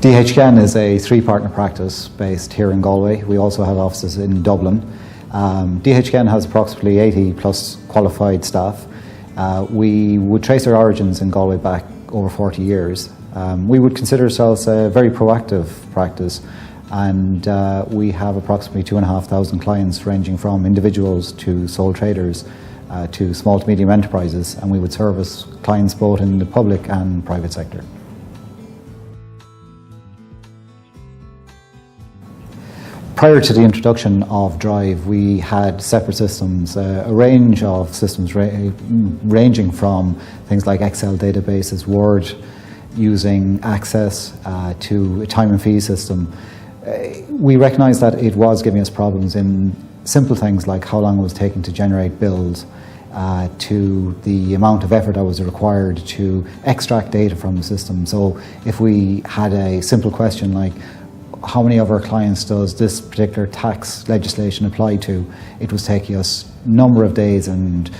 DHGen is a three-partner practice based here in Galway. We also have offices in Dublin. DHGen has approximately 80 plus qualified staff. We would trace our origins in Galway back over 40 years. We would consider ourselves a very proactive practice, and we have approximately 2,500 clients ranging from individuals to sole traders to small to medium enterprises, and we would service clients both in the public and private sector. Prior to the introduction of Drive, we had separate systems, a range of systems ranging from things like Excel databases, Word, using Access to a time and fee system. We recognised that it was giving us problems in simple things like how long it was taking to generate bills, to the amount of effort that was required to extract data from the system. So if we had a simple question like, how many of our clients does this particular tax legislation apply to? It was taking us a number of days and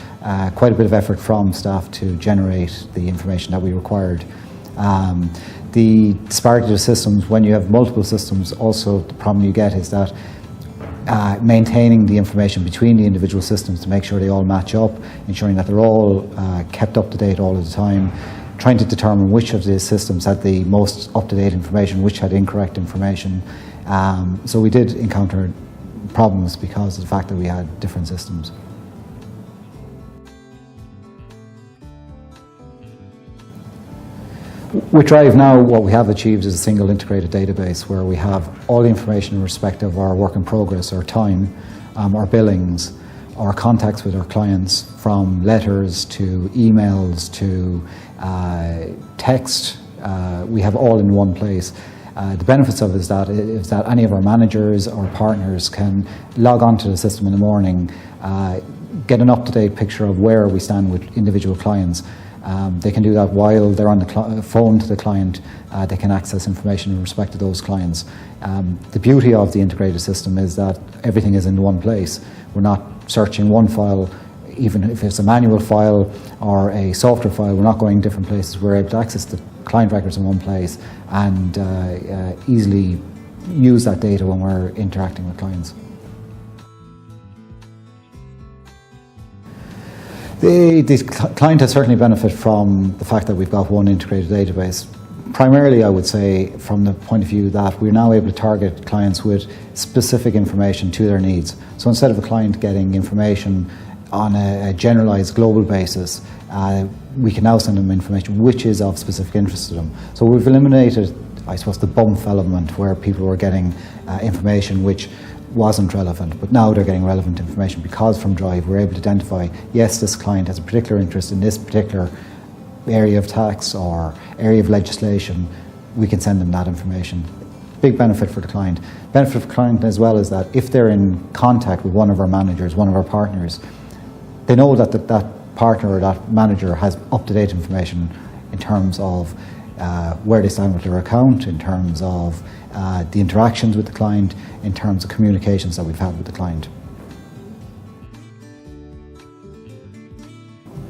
quite a bit of effort from staff to generate the information that we required. The disparity of systems, when you have multiple systems, also the problem you get is that maintaining the information between the individual systems to make sure they all match up, ensuring that they're all kept up to date all of the time, trying to determine which of these systems had the most up-to-date information, which had incorrect information. So we did encounter problems because of the fact that we had different systems. With Drive now, what we have achieved is a single integrated database where we have all the information in respect of our work in progress, our time, our billings, our contacts with our clients, from letters to emails to text. We have all in one place. The benefits of it is that any of our managers or partners can log onto the system in the morning, get an up-to-date picture of where we stand with individual clients. They can do that while they're on the phone to the client. They can access information in respect to those clients. The beauty of the integrated system is that everything is in one place. We're not searching one file, even if it's a manual file or a software file, we're not going different places. We're able to access the client records in one place and easily use that data when we're interacting with clients. The client has certainly benefited from the fact that we've got one integrated database. Primarily, I would say, from the point of view that we're now able to target clients with specific information to their needs. So instead of a client getting information on a generalized global basis, we can now send them information which is of specific interest to them. So we've eliminated, I suppose, the bump element where people were getting information which wasn't relevant, but now they're getting relevant information because from Drive we're able to identify, yes, this client has a particular interest in this particular area of tax or area of legislation. We can send them that information. Big benefit for the client. Benefit for the client as well is that if they're in contact with one of our managers, one of our partners, they know that that partner or that manager has up-to-date information in terms of where they stand with their account, in terms of the interactions with the client, in terms of communications that we've had with the client.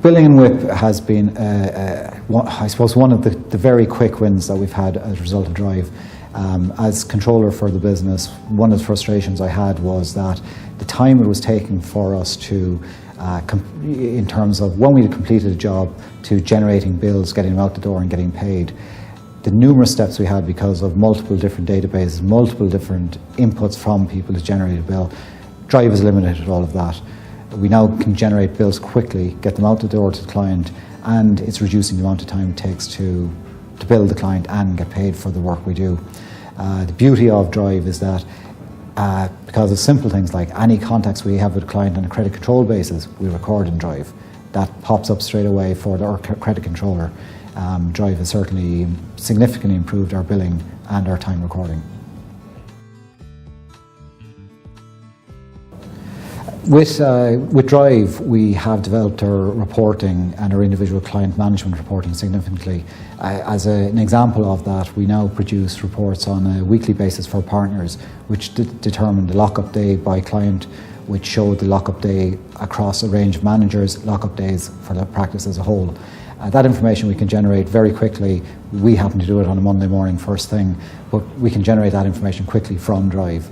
Billing and WIP has been, I suppose, one of the very quick wins that we've had as a result of Drive. As controller for the business, one of the frustrations I had was that the time it was taking for us to, in terms of when we had completed a job, to generating bills, getting them out the door and getting paid, the numerous steps we had because of multiple different databases, multiple different inputs from people to generate a bill. Drive has eliminated all of that. We now can generate bills quickly, get them out the door to the client, and it's reducing the amount of time it takes to bill the client and get paid for the work we do. The beauty of Drive is that because of simple things like any contacts we have with a client on a credit control basis, we record in Drive. That pops up straight away for our credit controller. Drive has certainly significantly improved our billing and our time recording. With Drive, we have developed our reporting and our individual client management reporting significantly. As an example of that, we now produce reports on a weekly basis for partners, which determine the lockup day by client, which show the lockup day across a range of managers, lockup days for the practice as a whole. That information we can generate very quickly. We happen to do it on a Monday morning first thing, but we can generate that information quickly from Drive.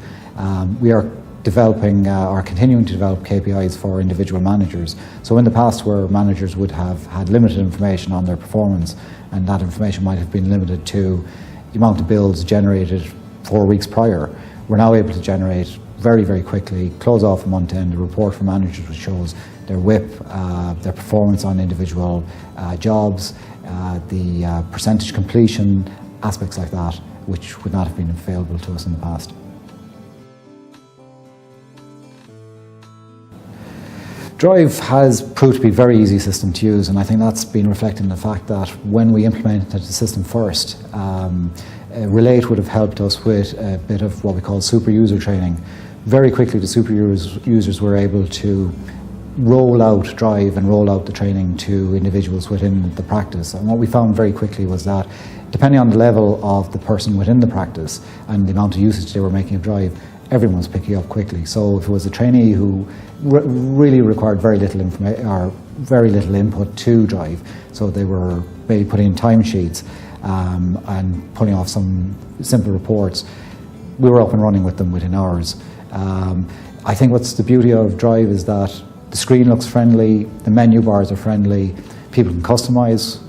We are developing or continuing to develop KPIs for individual managers. So in the past, where managers would have had limited information on their performance, and that information might have been limited to the amount of bills generated 4 weeks prior, we're now able to generate very, very quickly, close off a month end, a report for managers which shows their WIP, their performance on individual jobs, the percentage completion, aspects like that, which would not have been available to us in the past. Drive has proved to be a very easy system to use, and I think that's been reflected in the fact that when we implemented the system first, Relate would have helped us with a bit of what we call super user training. Very quickly the super users were able to roll out Drive and roll out the training to individuals within the practice. And what we found very quickly was that depending on the level of the person within the practice and the amount of usage they were making of Drive, everyone was picking up quickly. So if it was a trainee who really required very little information or very little input to Drive, so they were maybe putting in timesheets and pulling off some simple reports, we were up and running with them within hours. I think what's the beauty of Drive is that the screen looks friendly, the menu bars are friendly, people can customise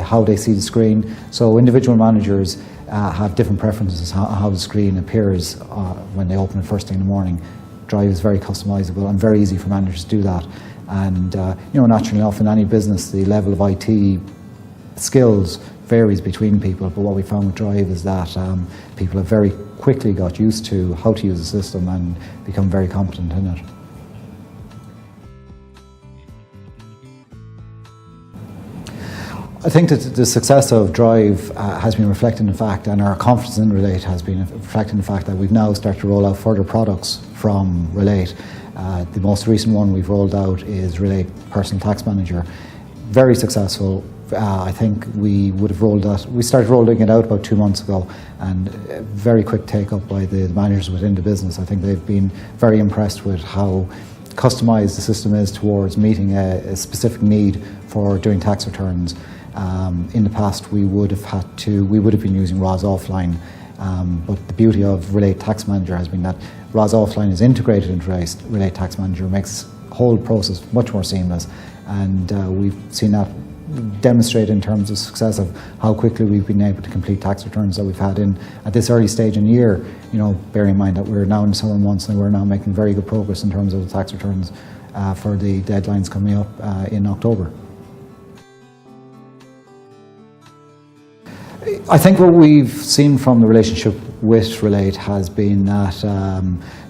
how they see the screen. So individual managers have different preferences how the screen appears when they open it first thing in the morning. Drive is very customisable and very easy for managers to do that. And naturally enough in any business the level of IT skills varies between people, but what we found with Drive is that people have very quickly got used to how to use the system and become very competent in it. I think that the success of Drive has been reflected in the fact, and our confidence in Relate has been reflected in the fact that we've now started to roll out further products from Relate. The most recent one we've rolled out is Relate Personal Tax Manager. Very successful. I think we started rolling it out about 2 months ago, and very quick take up by the managers within the business. I think they've been very impressed with how customised the system is towards meeting a specific need for doing tax returns. In the past we would have been using ROS Offline, but the beauty of Relate Tax Manager has been that ROS Offline is integrated into Relate Tax Manager, makes the whole process much more seamless, and we've seen that demonstrate in terms of success of how quickly we've been able to complete tax returns that we've had in at this early stage in the year. Bearing in mind that we're now in the summer months and we're now making very good progress in terms of the tax returns for the deadlines coming up in October. I think what we've seen from the relationship with Relate has been that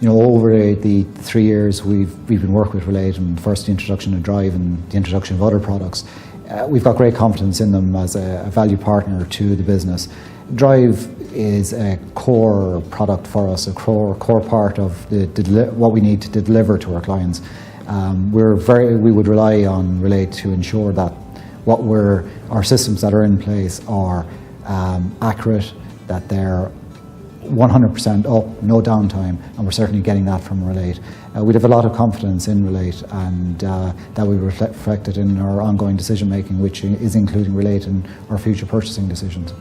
over the 3 years we've been working with Relate, and first the introduction of Drive and the introduction of other products, we've got great confidence in them as a value partner to the business. Drive is a core product for us, a core part of what we need to deliver to our clients. We would rely on Relate to ensure that our systems that are in place are accurate, that they're 100% up, no downtime, and we're certainly getting that from Relate. We'd have a lot of confidence in Relate, and that will be reflected in our ongoing decision making, which is including Relate in our future purchasing decisions.